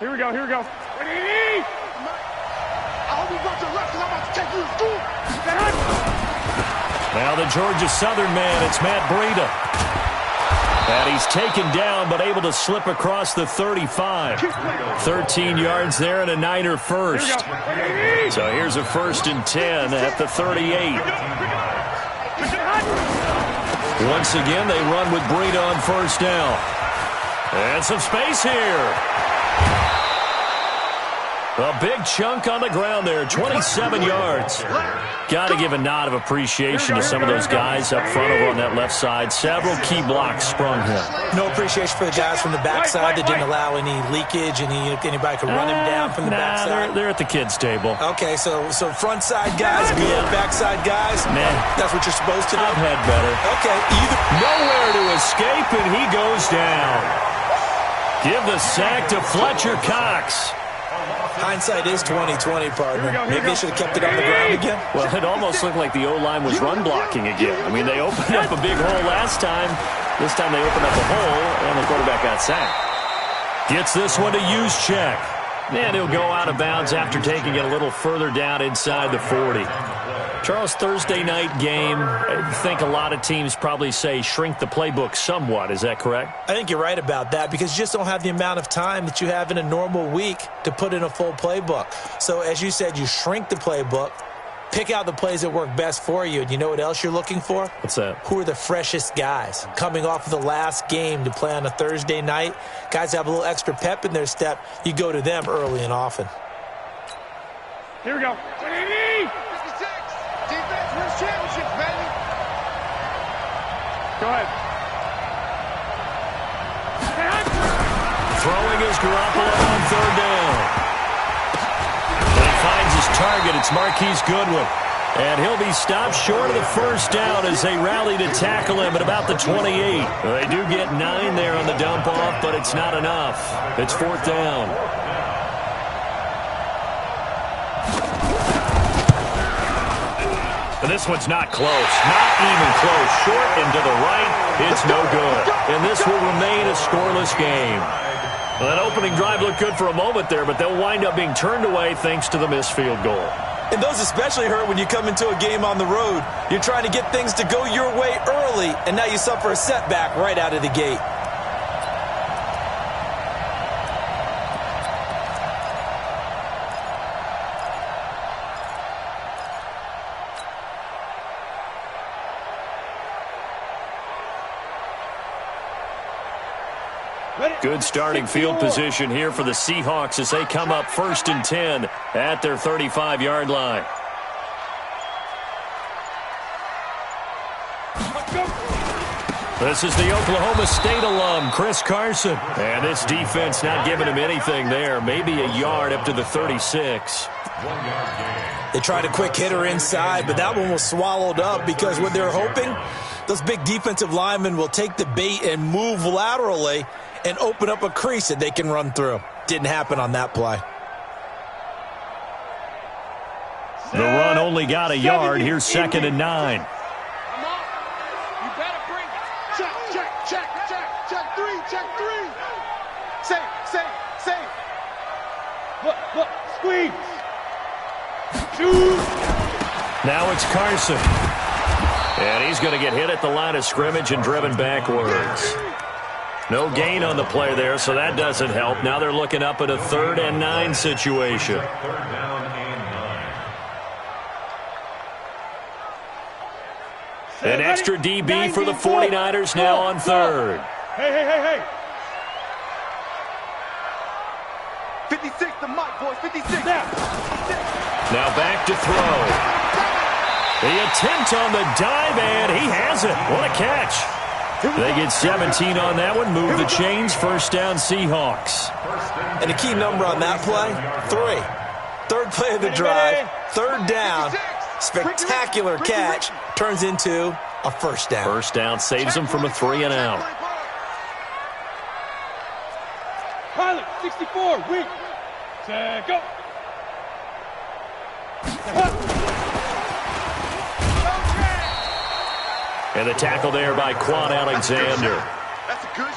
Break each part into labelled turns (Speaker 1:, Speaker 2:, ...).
Speaker 1: Here we go. Here we go.
Speaker 2: I hope you got your left because I'm about to take you to school.
Speaker 3: Now the Georgia Southern man, it's Matt Breida. And he's taken down but able to slip across the 35. 13 yards there and a Niner first. So here's a 1st and 10 at the 38. Once again, they run with Breida on 1st down. And some space here. A big chunk on the ground there, 27 yards. Got to give a nod of appreciation to some of those guys up front over on that left side. Several key blocks sprung here.
Speaker 4: No appreciation for the guys from the backside that didn't allow any leakage, anybody could run him down from the backside.
Speaker 3: They're at the kids' table.
Speaker 4: Okay, so front side guys good, backside guys, that's what you're supposed to do?
Speaker 3: I've had better.
Speaker 4: Okay,
Speaker 3: nowhere to escape, and he goes down. Give the sack to Fletcher Cox.
Speaker 4: Hindsight is 20/20, partner. Maybe they should have kept it on the ground again.
Speaker 3: Well, it almost looked like the O-line was run blocking again. I mean, they opened up a big hole last time. This time they opened up a hole, and the quarterback got sacked. Gets this one to Juszczyk. And he'll go out of bounds after taking it a little further down inside the 40. Charles, Thursday night game, I think a lot of teams probably say shrink the playbook somewhat. Is that correct?
Speaker 4: I think you're right about that because you just don't have the amount of time that you have in a normal week to put in a full playbook. So as you said, you shrink the playbook, pick out the plays that work best for you. And you know what else you're looking for?
Speaker 3: What's that?
Speaker 4: Who are the freshest guys coming off of the last game to play on a Thursday night? Guys have a little extra pep in their step. You go to them early and often.
Speaker 1: Here we go.
Speaker 2: Defense wins championships, baby.
Speaker 1: Go ahead.
Speaker 3: Throwing is Garoppolo on 3rd down. And he finds his target. It's Marquise Goodwin. And he'll be stopped short of the 1st down as they rally to tackle him at about the 28. They do get 9 there on the dump off, but it's not enough. It's 4th down. And this one's not close. Not even close. Short and to the right. It's no good. And this will remain a scoreless game. Well, that opening drive looked good for a moment there, but they'll wind up being turned away thanks to the missed field goal.
Speaker 4: And those especially hurt when you come into a game on the road. You're trying to get things to go your way early, and now you suffer a setback right out of the gate.
Speaker 3: Good starting field position here for the Seahawks as they come up 1st and 10 at their 35-yard line. This is the Oklahoma State alum, Chris Carson. And this defense not giving him anything there. Maybe a yard up to the 36.
Speaker 4: They tried a quick hitter inside, but that one was swallowed up because what they're hoping, those big defensive linemen will take the bait and move laterally and open up a crease that they can run through. Didn't happen on that play.
Speaker 3: The run only got a yard. Here's 2nd and 9.
Speaker 1: Look, squeeze. Shoot.
Speaker 3: Now it's Carson. And he's going to get hit at the line of scrimmage and driven backwards. No gain on the play there, so that doesn't help. Now they're looking up at a 3rd and 9 situation. An extra DB for the 49ers now on 3rd.
Speaker 1: Hey.
Speaker 2: 56 to Mike, boys. 56.
Speaker 3: Now back to throw. The attempt on the dive, and he has it. What a catch. They get 17 on that one. Move the chains. 1st down, Seahawks.
Speaker 4: And the key number on that play, 3. 3rd play of the drive, 3rd down. Spectacular catch. Turns into a 1st down.
Speaker 3: 1st down saves them from a 3 and out.
Speaker 1: Pilot, 64, weak. Set, go.
Speaker 3: And the tackle there by Quan Alexander.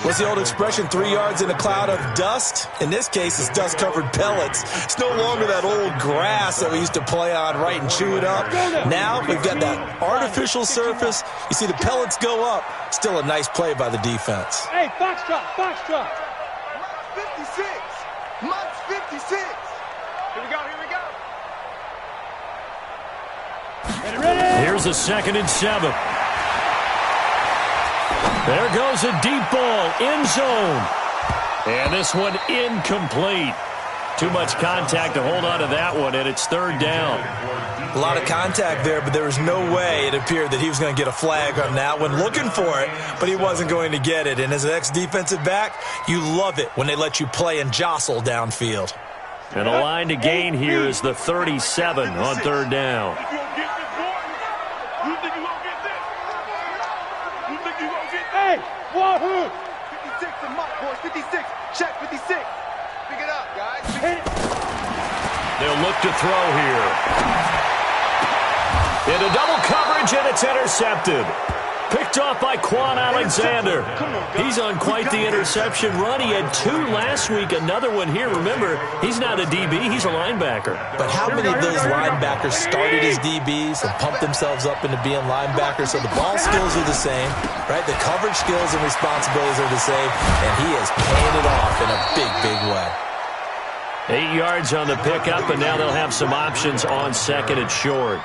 Speaker 4: What's the old expression, 3 yards in a cloud of dust? In this case, it's dust-covered pellets. It's no longer that old grass that we used to play on, right, and chew it up. Now we've got that artificial surface. You see the pellets go up. Still a nice play by the defense.
Speaker 1: Hey, foxtrot, foxtrot.
Speaker 2: 56. Months 56. Here we go, here we go.
Speaker 1: Ready?
Speaker 3: Here's a 2nd and 7. There goes a deep ball, end zone. And this one incomplete. Too much contact to hold on to that one, and it's 3rd down.
Speaker 4: A lot of contact there, but there was no way it appeared that he was going to get a flag on that one. Looking for it, but he wasn't going to get it. And as an ex-defensive back, you love it when they let you play and jostle downfield.
Speaker 3: And the line to gain here is the 37 on 3rd down.
Speaker 1: Hey, wahoo!
Speaker 2: 56 to Mark, boys. 56. Check 56. Pick it up, guys.
Speaker 3: They'll look to throw here. Into double coverage, and it's intercepted. Picked off by Quan Alexander. He's on quite the interception run. He had 2 last week, another one here. Remember, he's not a DB, he's a linebacker.
Speaker 4: But how many of those linebackers started as DBs and pumped themselves up into being linebackers? So the ball skills are the same, right? The coverage skills and responsibilities are the same, and he is paying it off in a big, big way.
Speaker 3: 8 yards on the pickup, and now they'll have some options on 2nd and short.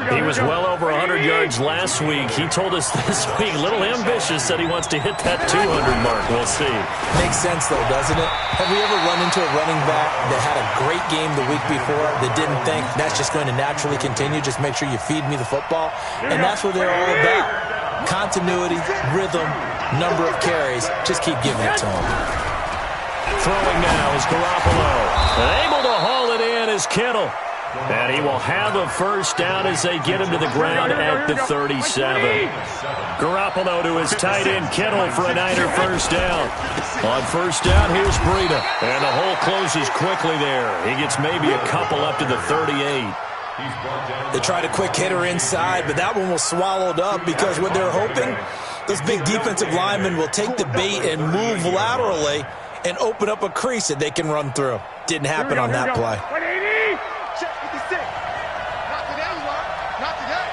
Speaker 3: He was well over 100 yards last week. He told us this week, a little ambitious, said he wants to hit that 200 mark. We'll see.
Speaker 4: Makes sense, though, doesn't it? Have we ever run into a running back that had a great game the week before that didn't think that's just going to naturally continue? Just make sure you feed me the football. And that's what they're all about. Continuity, rhythm, number of carries. Just keep giving it to him.
Speaker 3: Throwing now is Garoppolo. And able to haul it in is Kittle. And he will have a 1st down as they get him to the ground at the 37. Garoppolo to his tight end Kittle for a Niner 1st down. On 1st down, here's Breida. And the hole closes quickly there. He gets maybe a couple up to the 38.
Speaker 4: They tried a quick hitter inside, but that one was swallowed up because what they're hoping, those big defensive linemen will take the bait and move laterally and open up a crease that they can run through. Didn't happen on that play.
Speaker 2: Check 56. Not today, Mark. Not today.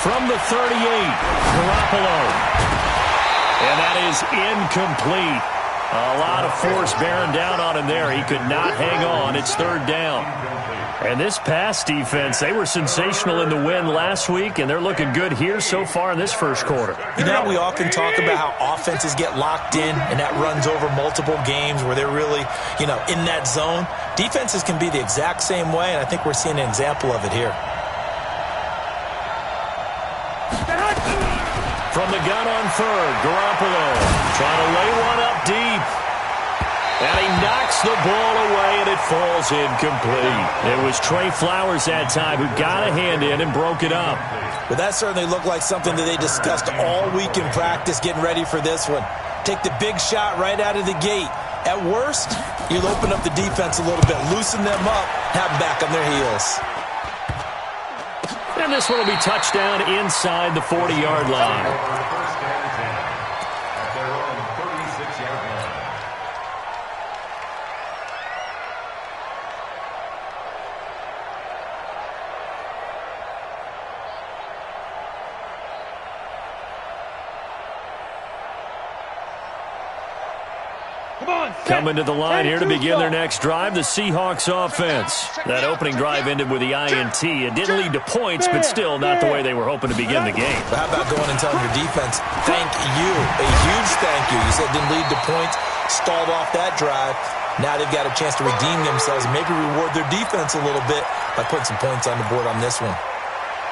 Speaker 3: From the 38, Garoppolo. And that is incomplete. A lot of force bearing down on him there. He could not hang on. It's 3rd down. And this pass defense, they were sensational in the win last week, and they're looking good here so far in this 1st quarter.
Speaker 4: You know, we often talk about how offenses get locked in, and that runs over multiple games where they're really, in that zone. Defenses can be the exact same way, and I think we're seeing an example of it here.
Speaker 3: From the gun on 3rd, Garoppolo trying to lay one up deep. And he knocks the ball away, and it falls incomplete. It was Trey Flowers that time who got a hand in and broke it up.
Speaker 4: Well, that certainly looked like something that they discussed all week in practice getting ready for this one. Take the big shot right out of the gate. At worst, you'll open up the defense a little bit, loosen them up, have them back on their heels.
Speaker 3: And this one will be touchdown inside the 40-yard line. Coming to the line here to begin their next drive, the Seahawks offense. That opening drive ended with the INT. It didn't lead to points, but still not the way they were hoping to begin the game.
Speaker 4: But how about going and telling your defense, thank you, a huge thank you. You said it didn't lead to points, stalled off that drive. Now they've got a chance to redeem themselves and maybe reward their defense a little bit by putting some points on the board on this one.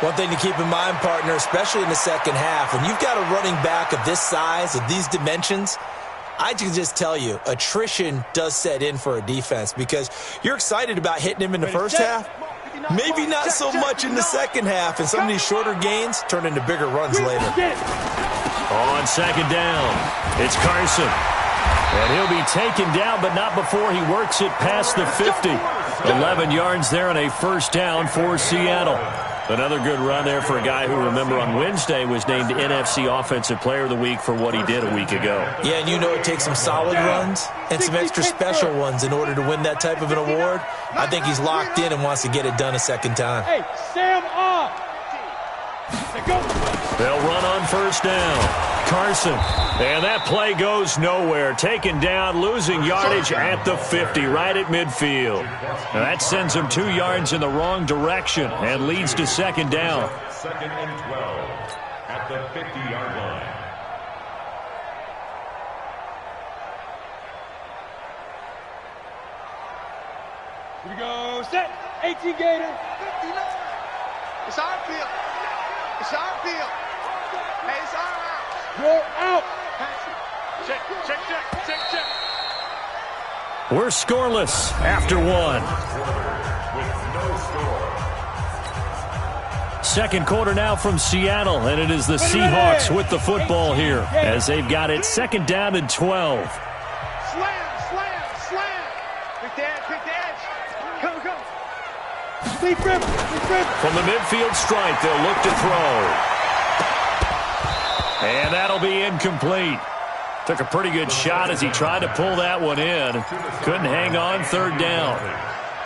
Speaker 4: One thing to keep in mind, partner, especially in the second half, when you've got a running back of this size, of these dimensions, I can just tell you, attrition does set in for a defense because you're excited about hitting him in the first half. Maybe not so much in the second half, and some of these shorter gains turn into bigger runs later.
Speaker 3: On 2nd down, it's Carson. And he'll be taken down, but not before he works it past the 50. 11 yards there and a 1st down for Seattle. Another good run there for a guy who, remember, on Wednesday was named NFC Offensive Player of the Week for what he did a week ago.
Speaker 4: Yeah, and you know it takes some solid runs and some extra special ones in order to win that type of an award. I think he's locked in and wants to get it done a second time.
Speaker 1: Hey, Sam off.
Speaker 3: They'll run on first down. Carson. And that play goes nowhere. Taken down, losing yardage at the 50, right at midfield. Now that sends him 2 yards in the wrong direction and leads to second down.
Speaker 5: 2nd and 12 at the 50-yard line.
Speaker 1: Here we go. Set. 18 Gator.
Speaker 2: 59. It's our field. It's our field. Hey, it's our house.
Speaker 1: You're out.
Speaker 2: Check, check, check, check, check.
Speaker 3: We're scoreless after 1.
Speaker 5: With no score.
Speaker 3: Second quarter now from Seattle, and it is the Seahawks with the football here as they've got it second down and 12.
Speaker 2: Slam, slam, slam. Pick the edge, pick the edge. Come, come.
Speaker 1: Deep rip. Deep rip.
Speaker 3: From the midfield stripe, they'll look to throw. And that'll be incomplete. Took a pretty good shot as he tried to pull that one in. Couldn't hang on, third down.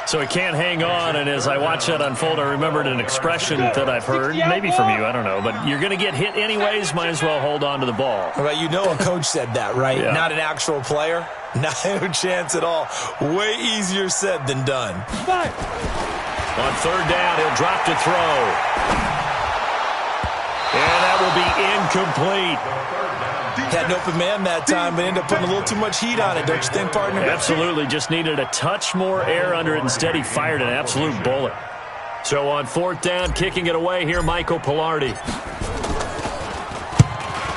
Speaker 3: So he can't hang on, and as I watch that unfold, I remembered an expression that I've heard, maybe from you, I don't know, but you're going to get hit anyways, might as well hold on to the ball.
Speaker 4: Well, you know a coach said that, right?
Speaker 3: Yeah.
Speaker 4: Not an actual player. No chance at all. Way easier said than done.
Speaker 1: Five.
Speaker 3: On third down, he'll drop to throw. And that will be incomplete.
Speaker 4: Had an open man that time, but ended up putting a little too much heat on it, don't you think, partner?
Speaker 3: Absolutely. Just needed a touch more air under it. Instead, he fired an absolute bullet. So on fourth down, kicking it away here, Michael Pilardi.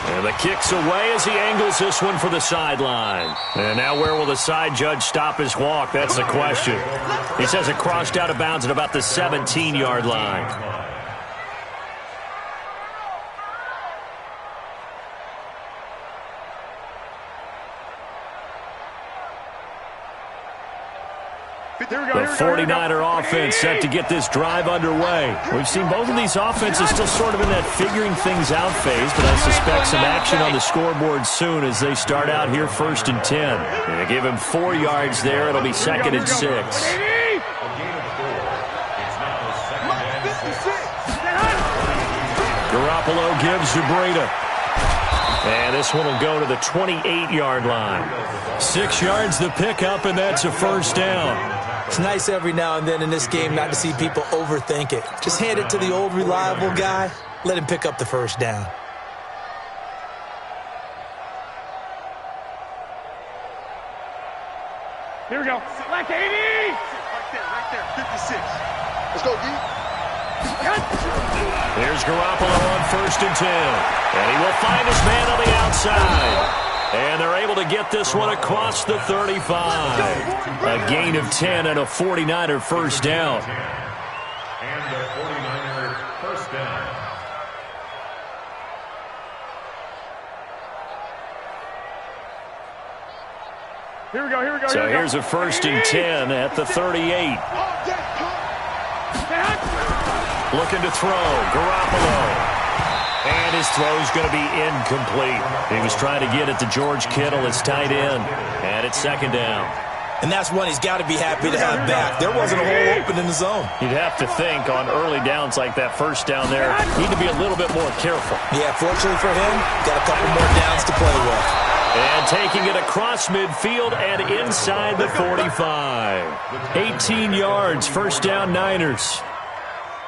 Speaker 3: And the kick's away as he angles this one for the sideline. And now where will the side judge stop his walk? That's the question. He says it crossed out of bounds at about the 17-yard line. The 49er offense set to get this drive underway. We've seen both of these offenses still sort of in that figuring things out phase, but I suspect some action on the scoreboard soon as they start out here first and 10. And they give him 4 yards there. It'll be second and 6.
Speaker 5: A gain of 4. It's now second and 6.
Speaker 3: Garoppolo gives to Breida. And this one will go to the 28-yard line. 6 yards the pickup, and that's a first down.
Speaker 4: It's nice every now and then in this game not to see people overthink it. Just hand it to the old reliable guy. Let him pick up the first down.
Speaker 1: Here we go. Select 80.
Speaker 2: Right there, 56. Let's go, D.
Speaker 3: Here's Garoppolo on first and 10. And he will find his man on the outside. And they're able to get this one across the 35. A gain of 10 and a 49er first down.
Speaker 5: And the 49er first down.
Speaker 1: Here we go. Here we go.
Speaker 3: So here's a first and 10 at the 38. Looking to throw. Garoppolo. And his throw's going to be incomplete. He was trying to get it to George Kittle, his tight end. And it's second down.
Speaker 4: And that's one he's got to be happy to have back. There wasn't a hole open in the zone.
Speaker 3: You'd have to think on early downs like that first down there, need to be a little bit more careful.
Speaker 4: Yeah, fortunately for him, got a couple more downs to play with.
Speaker 3: And taking it across midfield and inside the 45. 18 yards, first down Niners.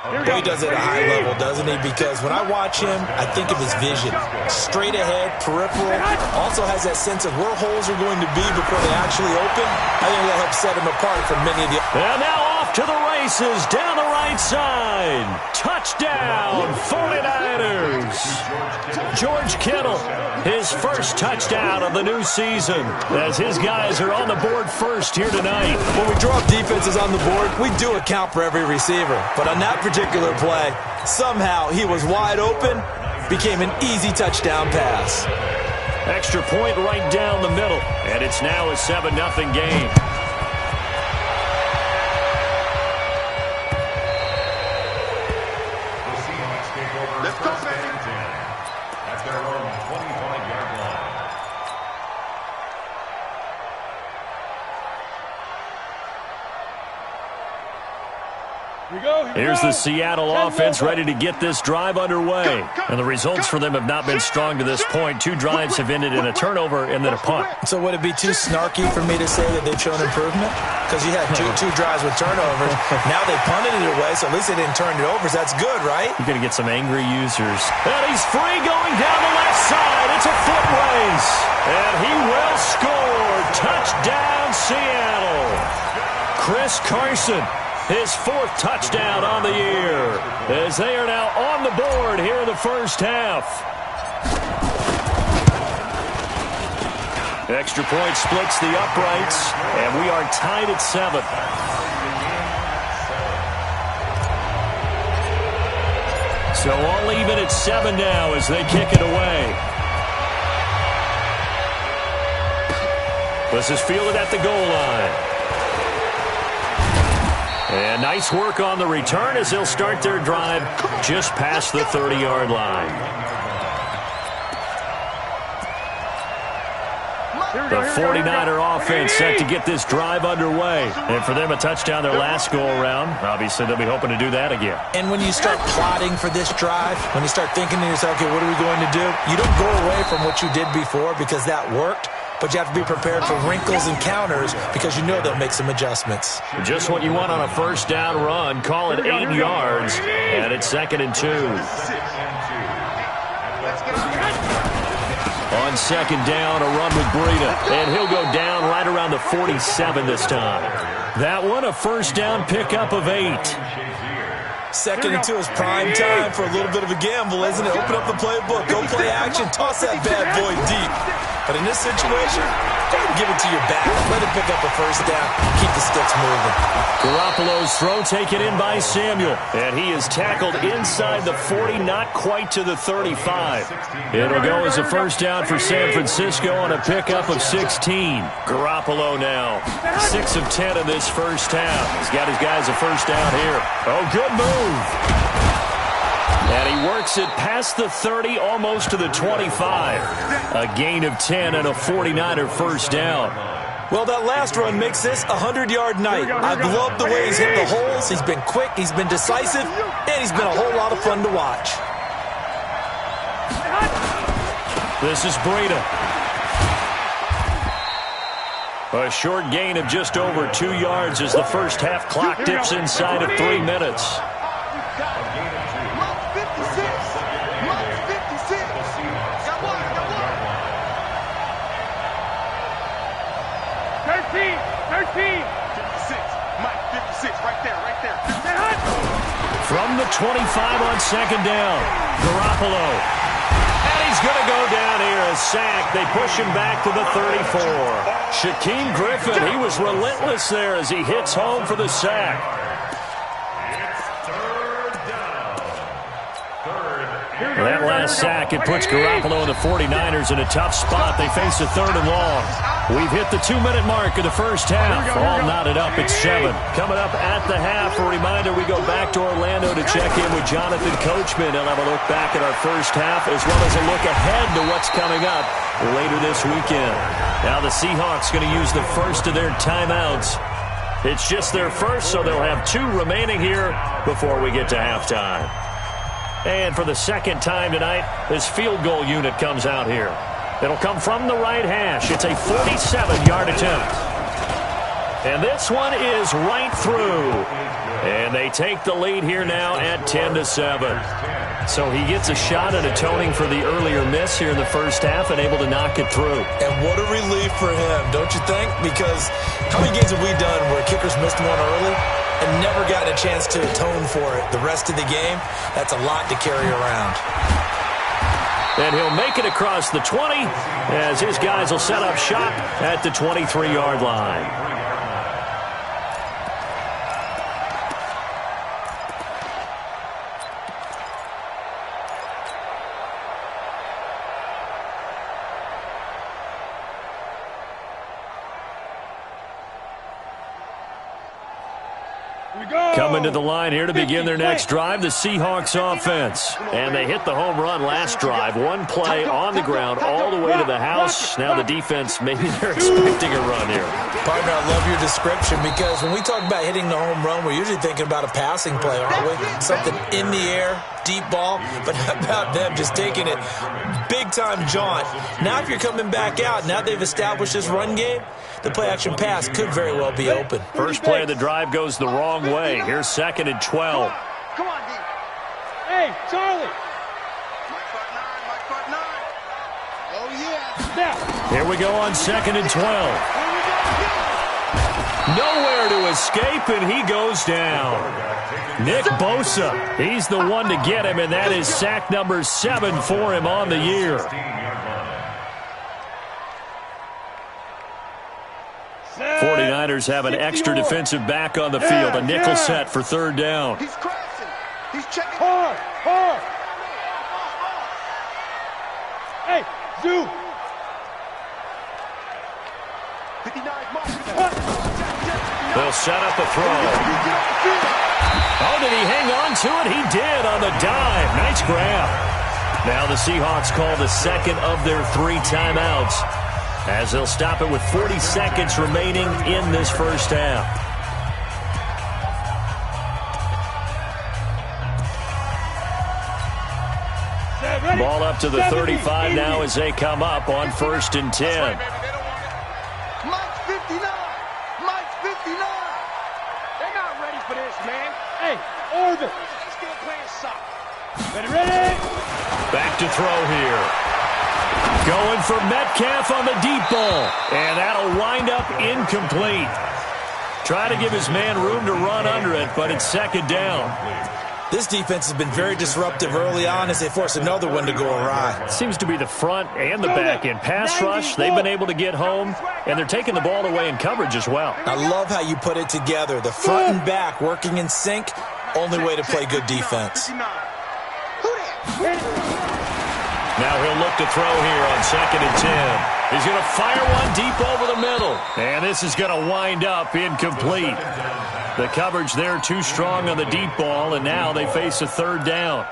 Speaker 4: He does it at a high level, doesn't he? Because when I watch him, I think of his vision. Straight ahead, peripheral. Also has that sense of where holes are going to be before they actually open. I think that helps set him apart from many of the...
Speaker 3: And now off to the races, down the right side. Touchdown, 49ers. George Kittle, his first touchdown of the new season, as his guys are on the board first here tonight.
Speaker 4: When we draw up defenses on the board, we do account for every receiver. But on that particular play, somehow he was wide open, became an easy touchdown pass.
Speaker 3: Extra point right down the middle, and it's now a 7-0 game.
Speaker 5: their own 25-yard line.
Speaker 3: Here's the Seattle offense ready to get this drive underway. And the results for them have not been strong to this point. 2 drives have ended in a turnover and then a punt.
Speaker 4: So would it be too snarky for me to say that they've shown improvement? Because you had two drives with turnovers. Now they punted it away, so at least they didn't turn it over. So that's good, right?
Speaker 3: You're going to get some angry users. And he's free going down the left side. It's a foot race. And he will score. Touchdown, Seattle. Chris Carson. His 4th touchdown on the year as they are now on the board here in the first half. Extra point splits the uprights, and we are tied at 7. So all even at 7 now as they kick it away. This is fielded at the goal line. And nice work on the return as they'll start their drive just past the 30-yard line. The 49er offense set to get this drive underway. And for them, a touchdown their last go-around. Obviously, they'll be hoping to do that again.
Speaker 4: And when you start plotting for this drive, when you start thinking to yourself, okay, what are we going to do? You don't go away from what you did before because that worked. But you have to be prepared for wrinkles and counters because you know they'll make some adjustments.
Speaker 3: Just what you want on a first down run. Call it 8 yards, and it's 2nd and 2. On 2nd down, a run with Breida, and he'll go down right around the 47 this time. That one, a first down pickup of 8.
Speaker 4: 2nd and 2 is prime time for a little bit of a gamble, isn't it? Open up the playbook, go play action, toss that bad boy deep. But in this situation, don't give it to your back. Let it pick up a first down. Keep the sticks moving.
Speaker 3: Garoppolo's throw taken in by Samuel. And he is tackled inside the 40, not quite to the 35. It'll go as a first down for San Francisco on a pickup of 16. Garoppolo now 6 of 10 in this first half. He's got his guys a first down here. Oh, good move. And he works it past the 30, almost to the 25. A gain of 10 and a 49er first down.
Speaker 4: Well, that last run makes this a 100-yard night. I've loved the way he's hit the holes. He's been quick, he's been decisive, and he's been a whole lot of fun to watch.
Speaker 3: This is Breida. A short gain of just over 2 yards as the first half clock dips inside of 3 minutes. From the 25 on 2nd down, Garoppolo. And he's going to go down here, a sack. They push him back to the 34. Shaquem Griffin, he was relentless there as he hits home for the sack. That last sack, it puts Garoppolo and the 49ers in a tough spot. They face a 3rd and long. We've hit the 2-minute mark of the first half. All knotted up at 7. Coming up at the half, a reminder, we go back to Orlando to check in with Jonathan Coachman. He'll have a look back at our first half as well as a look ahead to what's coming up later this weekend. Now the Seahawks going to use the first of their timeouts. It's just their first, so they'll have 2 remaining here before we get to halftime. And for the second time tonight, this field goal unit comes out here. It'll come from the right hash. It's a 47-yard attempt. And this one is right through. And they take the lead here now at 10-7. So he gets a shot at atoning for the earlier miss here in the first half and able to knock it through.
Speaker 4: And what a relief for him, don't you think? Because how many games have we done where kickers missed one early and never gotten a chance to atone for it the rest of the game? That's a lot to carry around.
Speaker 3: And he'll make it across the 20 as his guys will set up shop at the 23-yard line. Coming to the line here to begin their next drive, the Seahawks offense. And they hit the home run last drive. One play on the ground all the way to the house. Now the defense, maybe they're expecting a run here.
Speaker 4: Partner, I love your description because when we talk about hitting the home run, we're usually thinking about a passing play, aren't we? Something in the air, deep ball. But how about them just taking it big-time jaunt? Now if you're coming back out, now they've established this run game, the play-action pass could very well be open.
Speaker 3: First play of the drive goes the wrong way. Here's 2nd and 12.
Speaker 2: Come on, D.
Speaker 1: Hey, Charlie.
Speaker 2: Mike front 9. Oh, yeah.
Speaker 1: Now.
Speaker 3: Here we go on 2nd and 12. Nowhere to escape, and he goes down. Nick Bosa, he's the one to get him, and that is sack number 7 for him on the year. 49ers have an extra defensive back on the field. A nickel set for 3rd down.
Speaker 2: He's crashing. He's checking.
Speaker 1: Hard. Hey, Zoo.
Speaker 2: 59, Mark.
Speaker 3: They'll set up a throw. Oh, did he hang on to it? He did on the dive. Nice grab. Now the Seahawks call the 2nd of their 3 timeouts, as they'll stop it with 40 seconds remaining in this first half. Ball up to the 35 now as they come up on 1st and 10.
Speaker 2: Mike's 59.
Speaker 1: They're not ready for this, man. Hey, Orville.
Speaker 2: They're still playing soccer.
Speaker 1: Ready?
Speaker 3: Back to throw here. Going for Metcalf on the deep ball. And that'll wind up incomplete. Try to give his man room to run under it, but it's 2nd down.
Speaker 4: This defense has been very disruptive early on as they force another one to go awry.
Speaker 3: Seems to be the front and the back end. Pass rush, they've been able to get home, and they're taking the ball away in coverage as well.
Speaker 4: I love how you put it together. The front and back working in sync, only way to play good defense.
Speaker 3: Now he'll look to throw here on 2nd and 10. He's going to fire one deep over the middle. And this is going to wind up incomplete. The coverage there too strong on the deep ball, and now they face a 3rd down.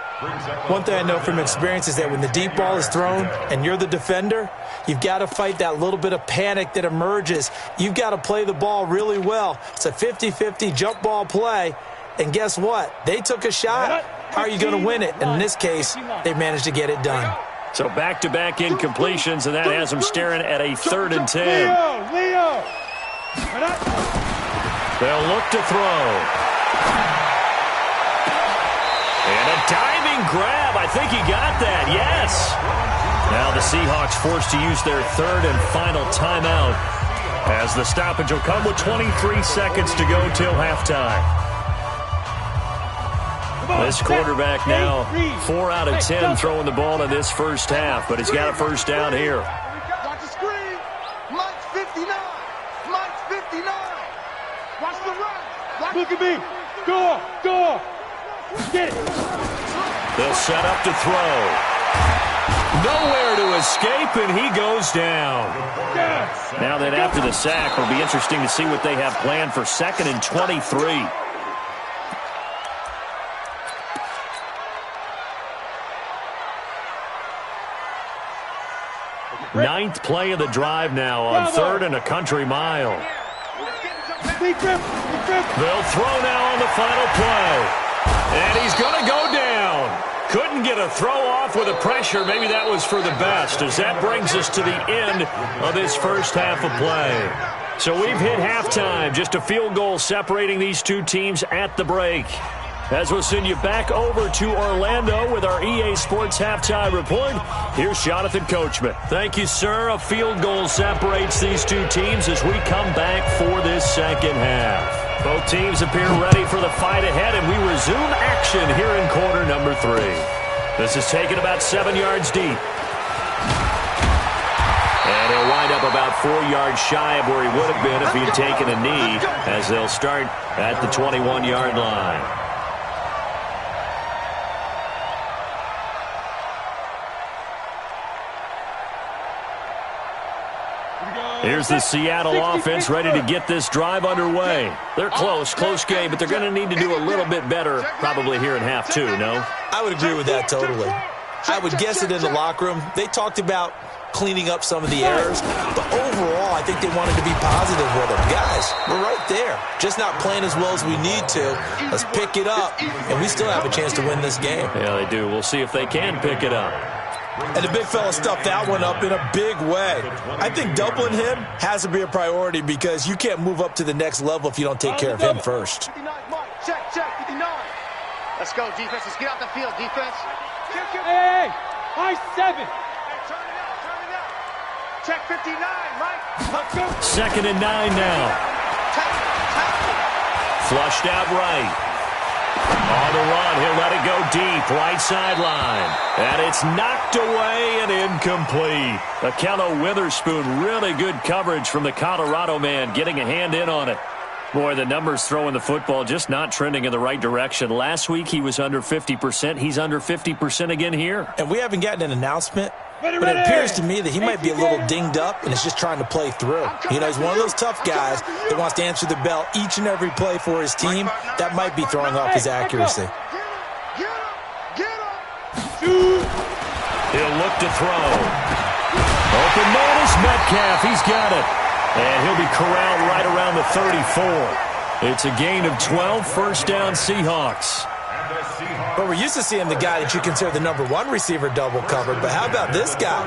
Speaker 4: One thing I know from experience is that when the deep ball is thrown and you're the defender, you've got to fight that little bit of panic that emerges. You've got to play the ball really well. It's a 50-50 jump ball play, and guess what? They took a shot. How are you going to win it? And in this case, they managed to get it done.
Speaker 3: So back-to-back incompletions, and that has them staring at a 3rd and 10.
Speaker 1: Leo.
Speaker 3: They'll look to throw. And a diving grab. I think he got that. Yes. Now the Seahawks forced to use their 3rd and final timeout, as the stoppage will come with 23 seconds to go till halftime. This quarterback now 4 out of 10 throwing the ball in this first half, but he's got a first down here.
Speaker 2: Watch the screen. Mike's 59. Watch the run.
Speaker 1: Look at me. Go. Get it.
Speaker 3: They'll set up to throw. Nowhere to escape, and he goes down. Now then, after the sack, it'll be interesting to see what they have planned for 2nd and 23. Ninth play of the drive now on 3rd and a country mile. They'll throw now on the final play. And he's going to go down. Couldn't get a throw off with the pressure. Maybe that was for the best, as that brings us to the end of this first half of play. So we've hit halftime. Just a field goal separating these two teams at the break. As we'll send you back over to Orlando with our EA Sports Halftime Report, here's Jonathan Coachman. Thank you, sir. A field goal separates these two teams as we come back for this second half. Both teams appear ready for the fight ahead, and we resume action here in quarter number 3. This is taken about 7 yards deep. And he'll wind up about 4 yards shy of where he would have been if he'd taken a knee, as they'll start at the 21-yard line.
Speaker 1: Here we go.
Speaker 3: Here's the Seattle offense ready to get this drive underway. They're close game, but they're going to need to do a little bit better probably here in half two, no?
Speaker 4: I would agree with that totally. I would guess it in the locker room. They talked about cleaning up some of the errors, but overall, I think they wanted to be positive with them. Guys, we're right there. Just not playing as well as we need to. Let's pick it up, and we still have a chance to win this game.
Speaker 3: Yeah, they do. We'll see if they can pick it up.
Speaker 4: And the big fella stuffed that one up in a big way. I think doubling him has to be a priority because you can't move up to the next level if you don't take care of him first.
Speaker 2: Check, 59. Let's go, defense. Let's get out the field, defense.
Speaker 1: Hey, high 7.
Speaker 2: Turn it out. Check 59, Mike.
Speaker 1: Let's go.
Speaker 3: 2nd and 9 now. Flushed out right. On the run, he'll let it go deep, right sideline. And it's knocked away and incomplete. Akello Witherspoon, really good coverage from the Colorado man, getting a hand in on it. Boy, the numbers throwing the football just not trending in the right direction. Last week he was under 50%. He's under 50% again here.
Speaker 4: And we haven't gotten an announcement, but it appears to me that he might be a little dinged up and is just trying to play through. You know, he's one of those tough guys that wants to answer the bell each and every play for his team. That might be throwing off his accuracy.
Speaker 3: He'll look to throw. Open man is Metcalf. He's got it. And he'll be corralled right around the 34. It's a gain of 12, first down Seahawks.
Speaker 4: But we're used to seeing the guy that you consider the #1 receiver double covered. But how about this guy?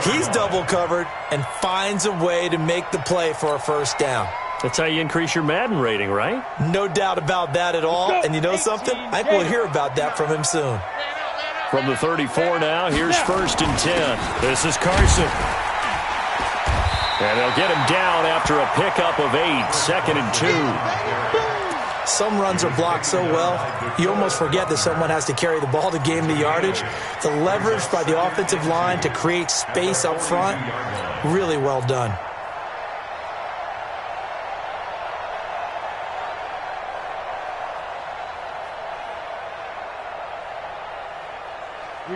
Speaker 4: He's double covered and finds a way to make the play for a first down.
Speaker 3: That's how you increase your Madden rating, right?
Speaker 4: No doubt about that at all. And you know something? I think we'll hear about that from him soon.
Speaker 3: From the 34 now, here's 1st and 10. This is Carson. And they'll get him down after a pickup of 8, 2nd and 2.
Speaker 4: Some runs are blocked so well, you almost forget that someone has to carry the ball to gain the yardage. The leverage by the offensive line to create space up front, really well done.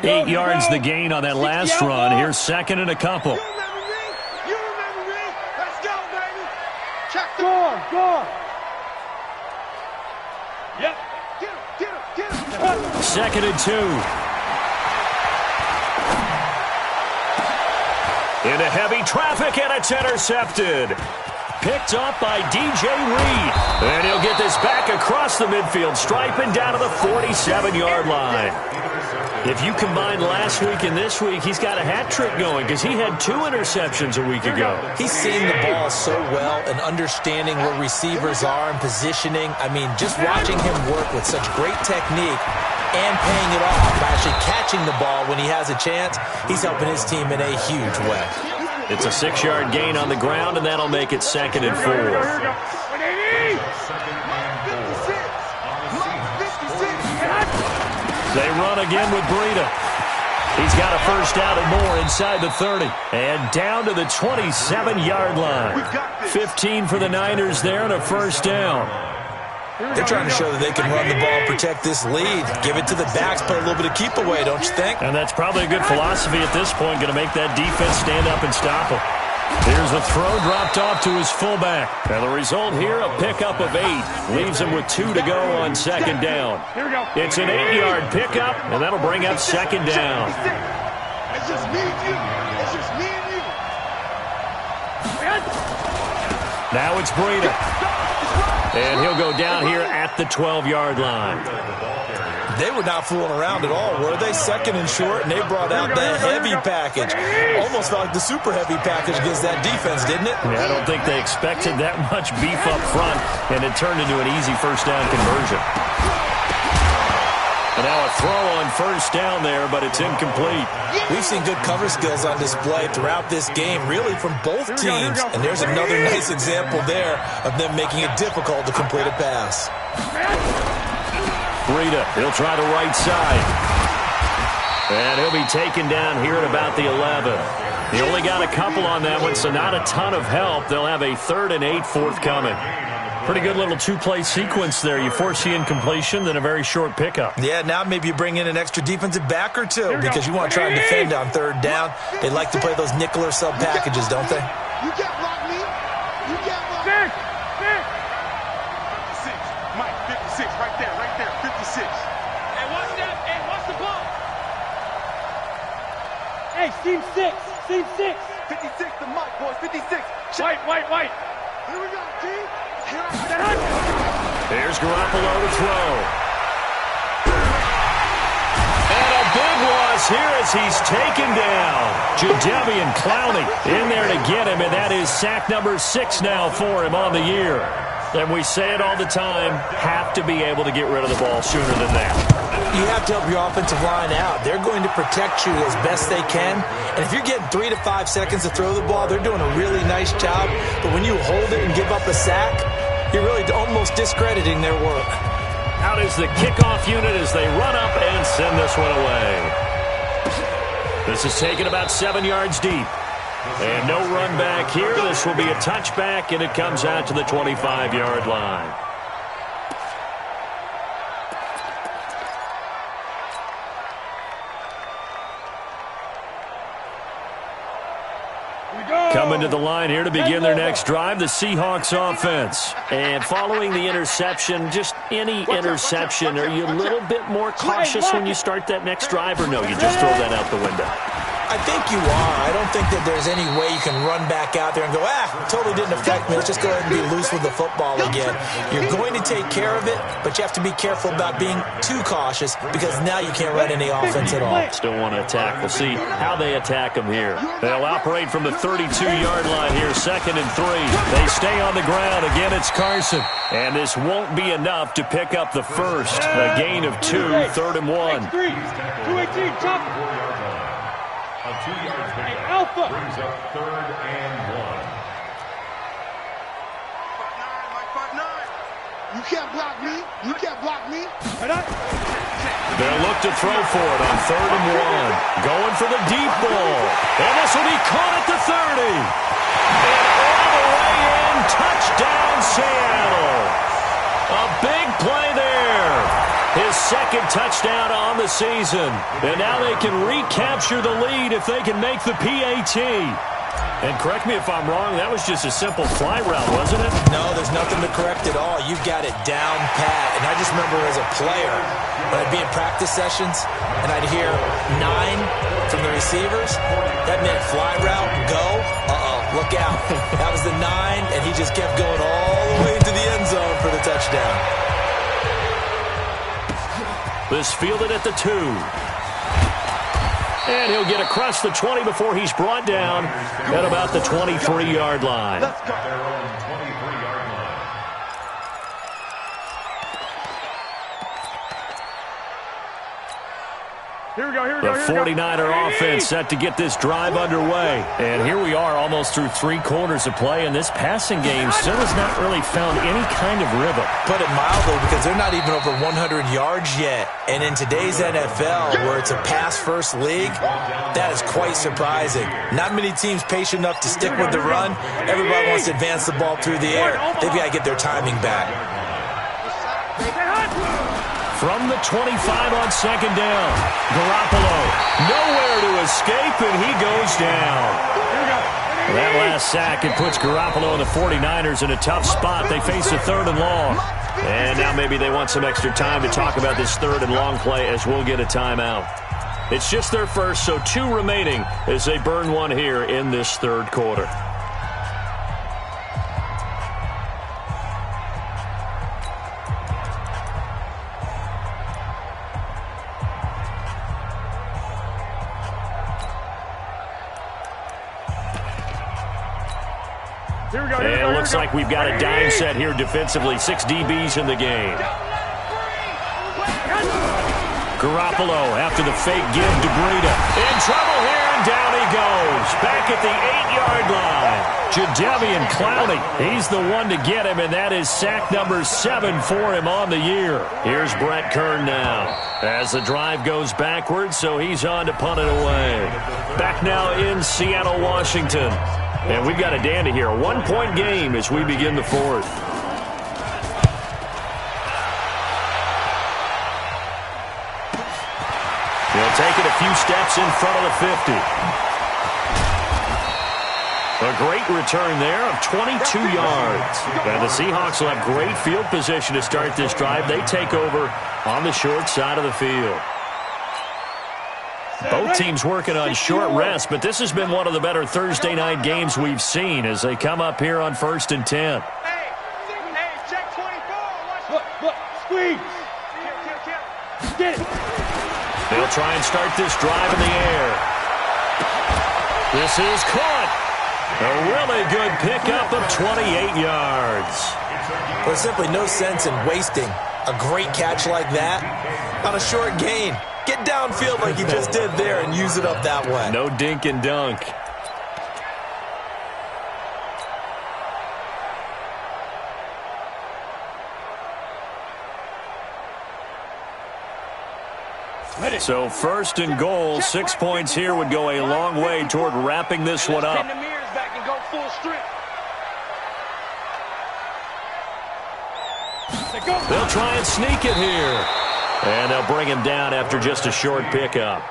Speaker 1: Go,
Speaker 3: 8 yards the gain on that last run. Here's 2nd and a couple.
Speaker 2: You remember me. Let's go, baby. Check the
Speaker 1: Go. Yep.
Speaker 2: Get him.
Speaker 3: 2nd and 2. Into heavy traffic, and it's intercepted. Picked up by DJ Reed. And he'll get this back across the midfield stripe and down to the 47-yard line. If you combine last week and this week, he's got a hat trick going because he had 2 interceptions a week ago.
Speaker 4: He's seeing the ball so well and understanding where receivers are and positioning. I mean, just watching him work with such great technique and paying it off by actually catching the ball when he has a chance, he's helping his team in a huge way.
Speaker 3: It's a 6-yard gain on the ground, and that'll make it 2nd and 4. They run again with Breida. He's got a first down and more inside the 30. And down to the 27-yard line. 15 for the Niners there and a first down.
Speaker 4: They're trying to show that they can run the ball, protect this lead. Give it to the backs, play a little bit of keep away, don't you think?
Speaker 3: And that's probably a good philosophy at this point, going to make that defense stand up and stop him. Here's a throw dropped off to his fullback. And the result here, a pickup of 8. Leaves him with 2 to go on 2nd down. It's an 8-yard pickup, and that'll bring up 2nd down.
Speaker 2: It's just me and you. It's just me and you.
Speaker 3: Now it's Breida. And he'll go down here at the 12-yard line.
Speaker 4: They were not fooling around at all, were they? 2nd and short, and they brought out that heavy package. Almost felt like the super heavy package against that defense, didn't it?
Speaker 3: Yeah, I don't think they expected that much beef up front, and it turned into an easy first down conversion. And now a throw on first down there, but it's incomplete.
Speaker 4: We've seen good cover skills on display throughout this game, really from both teams. And there's another nice example there of them making it difficult to complete a pass.
Speaker 3: Breida, he'll try the right side. And he'll be taken down here at about the 11. He only got a couple on that one, so not a ton of help. They'll have a 3rd and 8 forthcoming. Pretty good little 2-play sequence there. You force the incompletion, then a very short pickup.
Speaker 4: Yeah, now maybe you bring in an extra defensive back or 2 because you want to try and defend on 3rd down. They like to play those nickel or sub packages, don't they?
Speaker 2: You got
Speaker 1: Team 6. Team 6.
Speaker 2: 56 to Mike, boys. 56.
Speaker 1: White.
Speaker 2: Here we go, G.
Speaker 3: Here's Garoppolo to throw. And a big loss here as he's taken down. DJ-Ace-Klub in there to get him, and that is sack number 6 now for him on the year. And we say it all the time, have to be able to get rid of the ball sooner than that.
Speaker 4: You have to help your offensive line out. They're going to protect you as best they can. And if you're getting 3 to 5 seconds to throw the ball, they're doing a really nice job. But when you hold it and give up a sack, you're really almost discrediting their work.
Speaker 3: Out is the kickoff unit as they run up and send this one away. This is taken about 7 yards deep. And no run back here. This will be a touchback, and it comes out to the 25-yard line. Coming to the line here to begin their next drive, the Seahawks offense. And following the interception, just any interception, are you a little bit more cautious when you start that next drive, or no, you just throw that out the window?
Speaker 4: I think you are. I don't think that there's any way you can run back out there and go, totally didn't affect me. Let's just go ahead and be loose with the football again. You're going to take care of it, but you have to be careful about being too cautious because now you can't run any offense at all.
Speaker 3: Still want to attack. We'll see how they attack them here. They'll operate from the 32-yard line here, 2nd and 3. They stay on the ground. Again, it's Carson. And this won't be enough to pick up the first. A gain of 2, 3rd and 1.
Speaker 1: 218, chop.
Speaker 5: A 2-yard pickup
Speaker 1: Alpha
Speaker 5: brings up 3rd and 1.
Speaker 2: You can't block me. You can't block me.
Speaker 3: They'll look to throw for it on 3rd and 1. Going for the deep ball. And this will be caught at the 30. And all the way in. Touchdown, Seattle. A big play there. His 2nd touchdown on the season. And now they can recapture the lead if they can make the PAT. And correct me if I'm wrong, that was just a simple fly route, wasn't it?
Speaker 4: No, there's nothing to correct at all. You've got it down pat. And I just remember as a player, when I'd be in practice sessions, and I'd hear 9 from the receivers, that meant fly route, go, look out. That was the 9, and he just kept going all the way into the end zone for the touchdown.
Speaker 3: This fielded at the 2. And he'll get across the 20 before he's brought down at about the 23-yard line.
Speaker 5: Their own 23-yard line.
Speaker 1: Here we go.
Speaker 3: The 49er offense set to get this drive underway. And here we are almost through 3 quarters of play, and this passing game still has not really found any kind of rhythm.
Speaker 4: Put it mildly, because they're not even over 100 yards yet. And in today's NFL, where it's a pass-first league, that is quite surprising. Not many teams patient enough to stick with the run. Everybody wants to advance the ball through the air. They've got to get their timing back.
Speaker 3: From the 25 on 2nd down, Garoppolo nowhere to escape, and he goes down. That last sack, it puts Garoppolo and the 49ers in a tough spot. They face a 3rd and long. And now maybe they want some extra time to talk about this 3rd and long play as we'll get a timeout. It's just their first, so 2 remaining as they burn one here in this 3rd quarter. And it looks like we've got a dime set here defensively. 6 DBs in the game. Garoppolo after the fake give to Breida. In trouble here, and down he goes. Back at the 8-yard line. DJ-Ace-Klub, he's the one to get him, and that is sack number 7 for him on the year. Here's Brett Kern now as the drive goes backwards, so he's on to punt it away. Back now in Seattle, Washington. And we've got a dandy here. A 1-point game as we begin the 4th. He'll take it a few steps in front of the 50. A great return there of 22 yards. And the Seahawks will have great field position to start this drive. They take over on the short side of the field. Both teams working on short rest, but this has been one of the better Thursday night games we've seen as they come up here on 1st and 10.
Speaker 2: Hey, check 24.
Speaker 1: Look, squeeze. Get it.
Speaker 3: They'll try and start this drive in the air. This is caught. A really good pickup of 28 yards.
Speaker 4: There's simply no sense in wasting a great catch like that on a short gain. Get downfield like you just did there and use it up that way.
Speaker 3: No dink and dunk. So 1st and goal, 6 points here would go a long way toward wrapping this one up.
Speaker 2: Pin the mirrors back and go full strip.
Speaker 3: They'll try and sneak it here. And they'll bring him down after just a short pickup.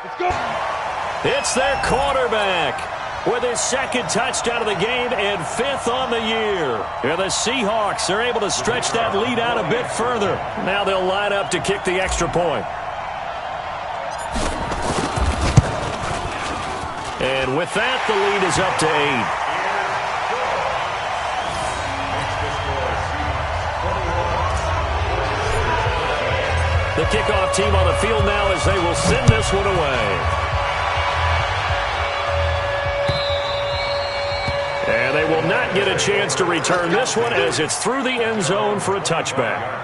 Speaker 3: It's their quarterback with his 2nd touchdown of the game and 5th on the year. And the Seahawks are able to stretch that lead out a bit further. Now they'll line up to kick the extra point. And with that, the lead is up to 8. The kickoff team on the field now as they will send this one away. And they will not get a chance to return this one as it's through the end zone for a touchback.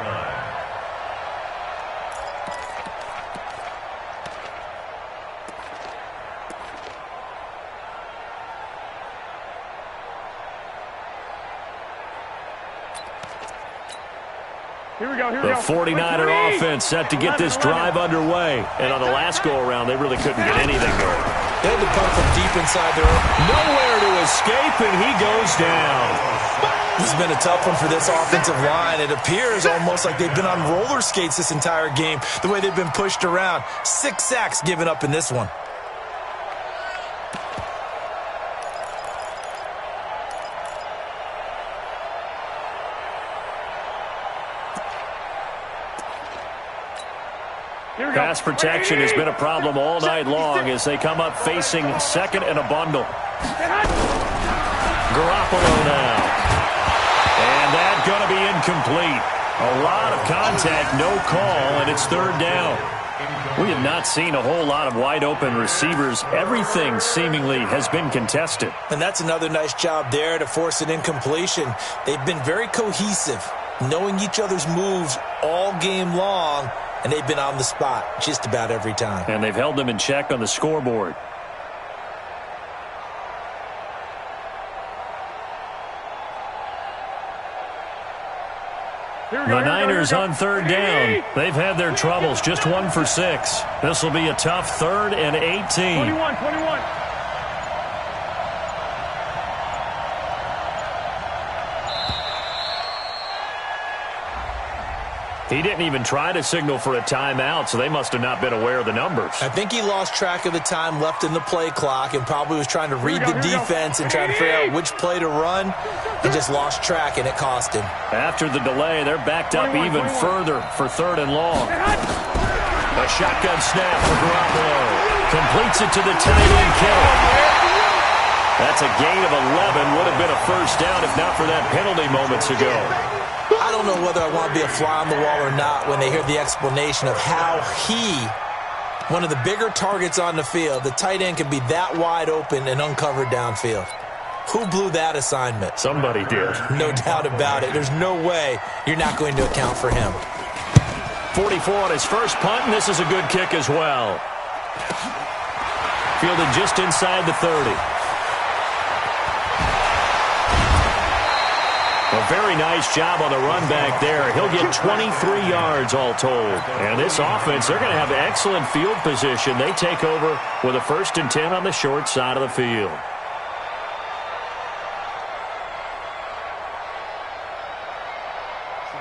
Speaker 3: The 49er offense set to get this drive underway. And on the last go-around, they really couldn't get anything going.
Speaker 4: They had to come from deep inside their own.
Speaker 3: Nowhere to escape, and he goes down.
Speaker 4: This has been a tough one for this offensive line. It appears almost like they've been on roller skates this entire game, the way they've been pushed around. 6 sacks given up in this one.
Speaker 3: Pass protection has been a problem all night long as they come up facing 2nd and a bundle. Garoppolo now. And that's going to be incomplete. A lot of contact, no call, and it's 3rd down. We have not seen a whole lot of wide-open receivers. Everything seemingly has been contested.
Speaker 4: And that's another nice job there to force an incompletion. They've been very cohesive, knowing each other's moves all game long, and they've been on the spot just about every time.
Speaker 3: And they've held them in check on the scoreboard. The Niners on 3rd down. They've had their troubles, just 1 for 6. This will be a tough 3rd and 18.
Speaker 1: 21.
Speaker 3: He didn't even try to signal for a timeout, so they must have not been aware of the numbers.
Speaker 4: I think he lost track of the time left in the play clock and probably was trying to read the defense and trying to figure out which play to run and just lost track, and it cost him.
Speaker 3: After the delay, they're backed up even further for 3rd and long. A shotgun snap for Garoppolo. Completes it to the tight end, Kittle. That's a gain of 11. Would have been a 1st down if not for that penalty moments ago.
Speaker 4: I don't know whether I want to be a fly on the wall or not when they hear the explanation of how one of the bigger targets on the field, the tight end, can be that wide open and uncovered downfield. Who blew that assignment?
Speaker 3: Somebody did.
Speaker 4: No doubt about it. There's no way you're not going to account for him.
Speaker 3: 44 on his first punt, and this is a good kick as well. Fielded just inside the 30. A very nice job on the run back there. He'll get 23 yards all told. And this offense, they're going to have excellent field position. They take over with a 1st and 10 on the short side of the field.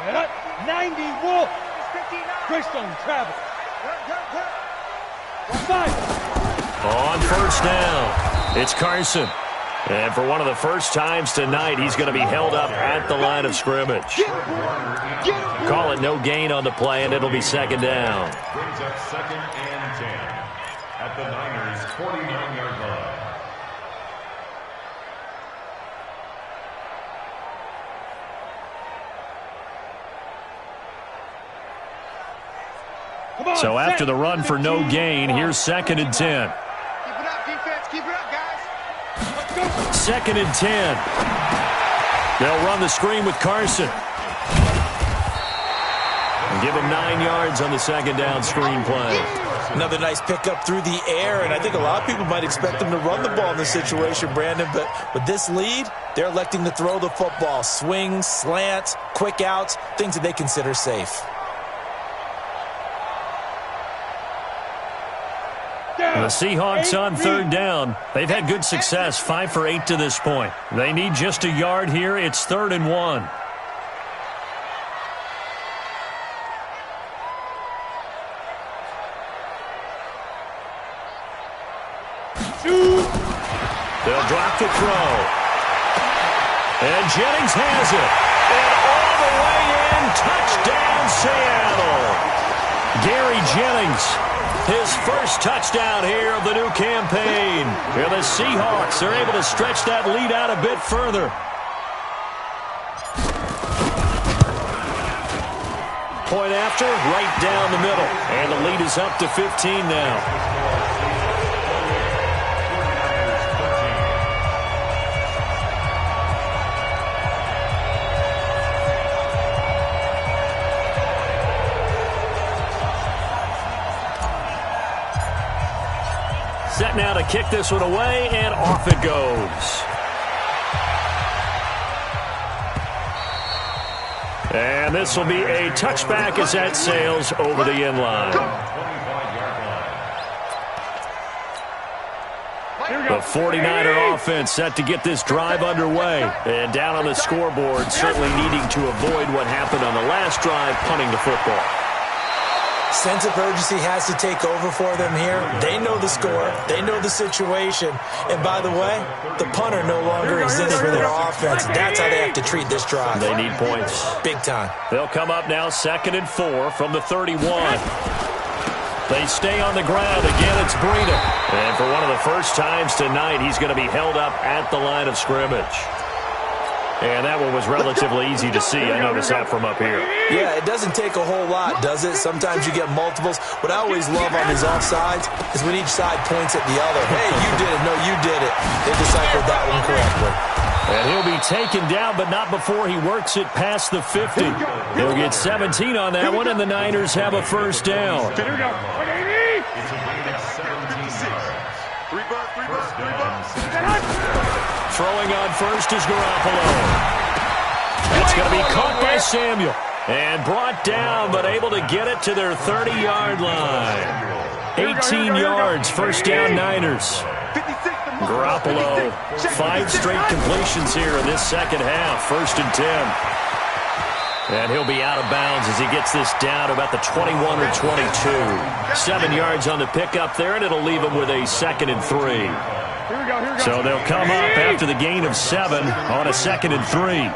Speaker 1: Set up. 90 Wolf. Greystone travel. 5.
Speaker 3: On 1st down, it's Carson. And for one of the first times tonight, he's going to be held up at the line of scrimmage. Call it no gain on the play, and it'll be 2nd down.
Speaker 5: Brings up 2nd and 10. at the Niners' 49-yard line.
Speaker 3: So after the run for no gain, here's 2nd and 10.
Speaker 2: Keep it up, defense. Keep it up, guys.
Speaker 3: 2nd and 10. They'll run the screen with Carson. And give him 9 yards on the 2nd down screen play.
Speaker 4: Another nice pickup through the air, and I think a lot of people might expect them to run the ball in this situation, Brandon, but with this lead, they're electing to throw the football. Swings, slants, quick outs, things that they consider safe.
Speaker 3: The Seahawks on 3rd down. They've had good success, 5 for 8 to this point. They need just a yard here. It's 3rd and 1. They'll drop the throw. And Jennings has it. And all the way in, touchdown Seattle. Gary Jennings, his first touchdown here of the new campaign. Here the Seahawks are able to stretch that lead out a bit further. Point after, right down the middle. And the lead is up to 15 now. Set now to kick this one away, and off it goes. And this will be a touchback as that sails over the end line. The 49er offense set to get this drive underway. And down on the scoreboard, certainly needing to avoid what happened on the last drive, punting the football.
Speaker 4: Sense of urgency has to take over for them here. They know the score. They know the situation. And by the way, the punter no longer exists for their offense. That's how they have to treat this drive.
Speaker 3: They need points.
Speaker 4: Big time.
Speaker 3: They'll come up now 2nd and 4 from the 31. They stay on the ground. Again, it's Breida. And for one of the first times tonight, he's going to be held up at the line of scrimmage. And that one was relatively easy to see. I noticed that from up here.
Speaker 4: Yeah, it doesn't take a whole lot, does it? Sometimes you get multiples. What I always love on these offsides is when each side points at the other. Hey, you did it. No, you did it. They deciphered that one correctly.
Speaker 3: And he'll be taken down, but not before he works it past the 50. He'll get 17 on that one, and the Niners have a first down.
Speaker 5: It's a gain of 17 yards.
Speaker 2: Three bucks.
Speaker 3: Throwing on first is Garoppolo. It's going to be caught by Samuel. And brought down, but able to get it to their 30-yard line. 18 yards, first down Niners. Garoppolo, 5 straight completions here in this second half. 1st and 10. And he'll be out of bounds as he gets this down about the 21 or 22. 7 yards on the pickup there, and it'll leave him with a 2nd and 3. So they'll come up after the gain of 7 on a 2nd and 3.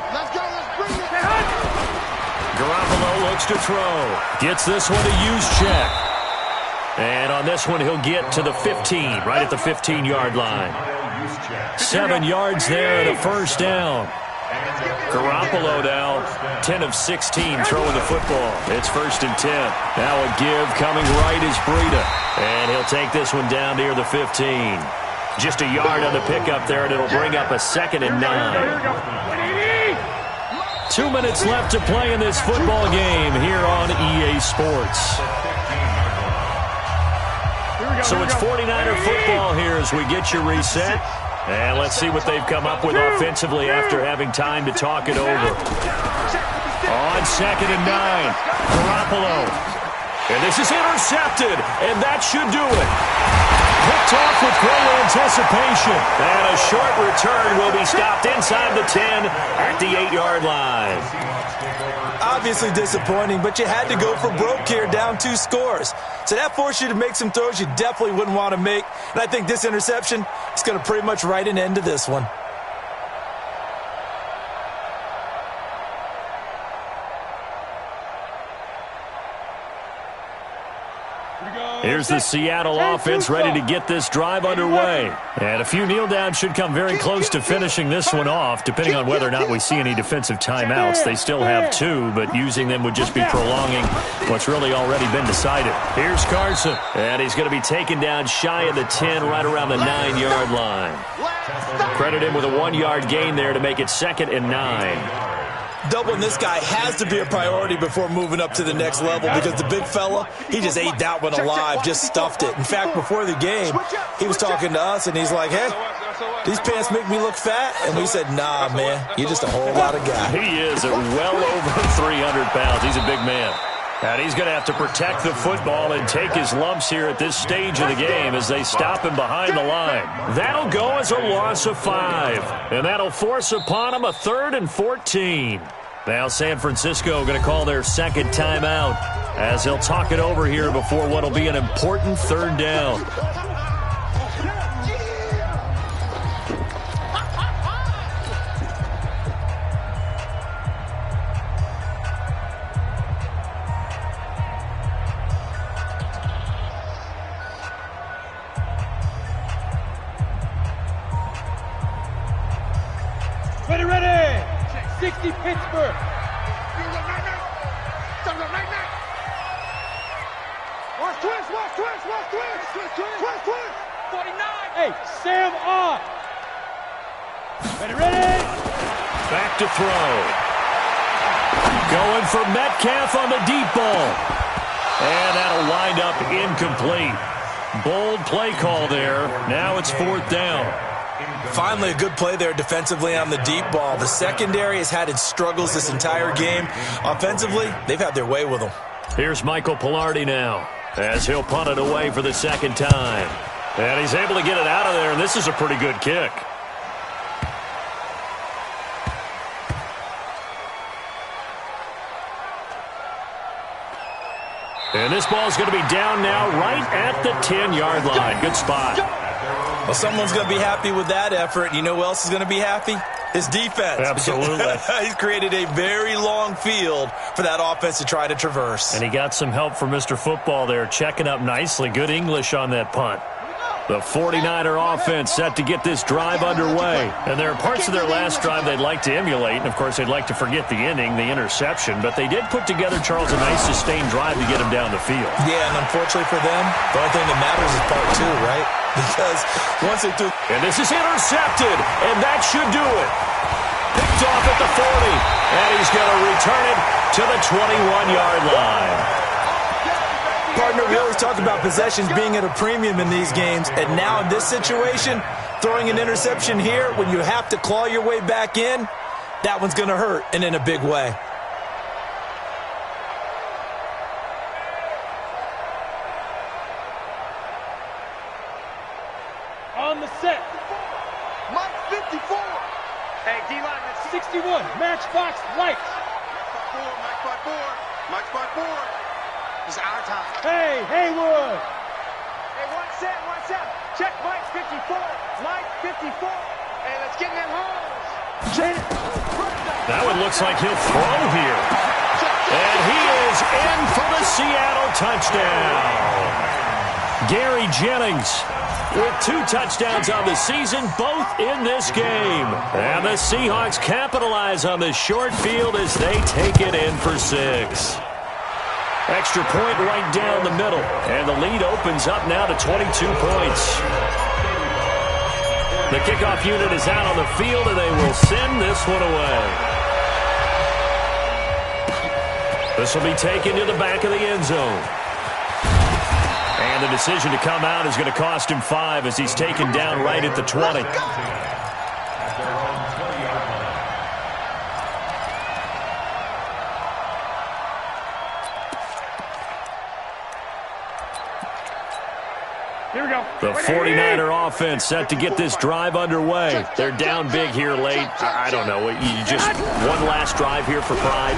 Speaker 3: Garoppolo looks to throw. Gets this one to Juszczyk. And on this one, he'll get to the 15, right at the 15-yard line. 7 yards there and a first down. Garoppolo now 10 of 16 throwing the football. It's 1st and 10. Now a give coming right is Breida. And he'll take this one down near the 15. Just a yard on the pickup there, and it'll bring up a 2nd and 9. 2 minutes left to play in this football game here on EA Sports. So it's 49er football here as we get you reset. And let's see what they've come up with offensively after having time to talk it over. On 2nd and 9, Garoppolo. And this is intercepted, and that should do it. Picked off with great anticipation. And a short return will be stopped inside the 10 at the 8-yard line.
Speaker 4: Obviously disappointing, but you had to go for broke here, down 2 scores. So that forced you to make some throws you definitely wouldn't want to make. And I think this interception is going to pretty much write an end to this one.
Speaker 3: Here's the Seattle offense ready to get this drive underway. And a few kneel downs should come very close to finishing this one off, depending on whether or not we see any defensive timeouts. They still have 2, but using them would just be prolonging what's really already been decided. Here's Carson, and he's going to be taken down shy of the 10, right around the 9-yard line. Credit him with a 1-yard gain there to make it 2nd and 9.
Speaker 4: Doubling this guy has to be a priority before moving up to the next level because the big fella, he just ate that one alive, just stuffed it. In fact, before the game, he was talking to us, and he's like, hey, these pants make me look fat? And we said, nah, man, you're just a whole lot of guy.
Speaker 3: He is at well over 300 pounds. He's a big man. And he's going to have to protect the football and take his lumps here at this stage of the game as they stop him behind the line. That'll go as a loss of 5. And that'll force upon him a 3rd and 14. Now San Francisco going to call their 2nd timeout as he'll talk it over here before what will be an important 3rd down.
Speaker 1: Ready! 60 Pittsburgh.
Speaker 2: Watch twist.
Speaker 1: 49. Hey, Sam on. Ready.
Speaker 3: Back to throw. Going for Metcalf on the deep ball. And that'll wind up incomplete. Bold play call there. Now it's 4th down.
Speaker 4: Finally, a good play there defensively on the deep ball. The secondary has had its struggles this entire game. Offensively, they've had their way with them.
Speaker 3: Here's Michael Pilardi now as he'll punt it away for the 2nd time. And he's able to get it out of there, and this is a pretty good kick. And this ball's going to be down now right at the 10-yard line. Good spot.
Speaker 4: Well, someone's going to be happy with that effort. You know who else is going to be happy? His defense.
Speaker 3: Absolutely.
Speaker 4: He's created a very long field for that offense to try to traverse.
Speaker 3: And he got some help from Mr. Football there, checking up nicely. Good English on that punt. The 49er offense set to get this drive underway. And there are parts of their last drive they'd like to emulate. And, of course, they'd like to forget the inning, the interception. But they did put together, Charles, a nice sustained drive to get him down the field.
Speaker 4: Yeah, and unfortunately for them, the only thing that matters is part 2, right? Because once they threw...
Speaker 3: And this is intercepted, and that should do it. Picked off at the 40, and he's going to return it to the 21-yard line.
Speaker 4: Partner, we always talk about possessions being at a premium in these games, and now in this situation, throwing an interception here when you have to claw your way back in, that one's going to hurt, and in a big way.
Speaker 1: On the set.
Speaker 2: Mike 54. Hey, D-line, that's
Speaker 1: 61. Matchbox lights.
Speaker 2: Mike 4. It's our time.
Speaker 1: Hey, Haywood.
Speaker 2: Hey, one set. Check Mike 54. Mike 54. Hey, let's get in them holes.
Speaker 3: That one looks like he'll throw here. And he is in for the Seattle touchdown. Gary Jennings with 2 touchdowns on the season, both in this game. And the Seahawks capitalize on this short field as they take it in for 6. Extra point right down the middle. And the lead opens up now to 22 points. The kickoff unit is out on the field, and they will send this one away. This will be taken to the back of the end zone. And the decision to come out is going to cost him 5 as he's taken down right at the 20.
Speaker 1: Here we go.
Speaker 3: The 49er offense set to get this drive underway. They're down big here late. I don't know. You just one last drive here for pride.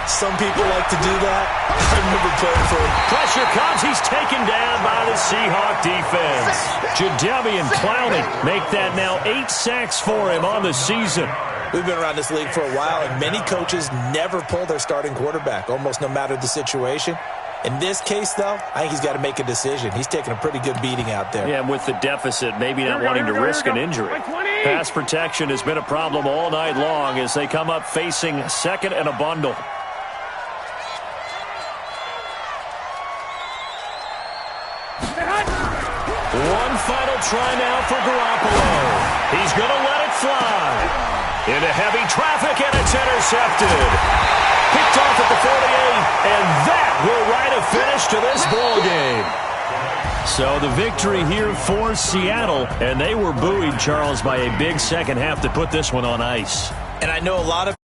Speaker 4: Some people like to do that. I remember playing for him.
Speaker 3: Pressure comes. He's taken down by the Seahawk defense. Jadeveon Clowney make that now 8 sacks for him on the season.
Speaker 4: We've been around this league for a while, and many coaches never pull their starting quarterback, almost no matter the situation. In this case, though, I think he's got to make a decision. He's taking a pretty good beating out there.
Speaker 3: Yeah, and with the deficit, maybe not wanting to risk an injury. Pass protection has been a problem all night long as they come up facing second and a bundle. One final try now for Garoppolo. He's going to let it fly. Into heavy traffic, and it's intercepted. Picked off at the 48, and that will write a finish to this ball game. So the victory here for Seattle, and they were buoyed, Charles, by a big second half to put this one on ice.
Speaker 4: And I know a lot of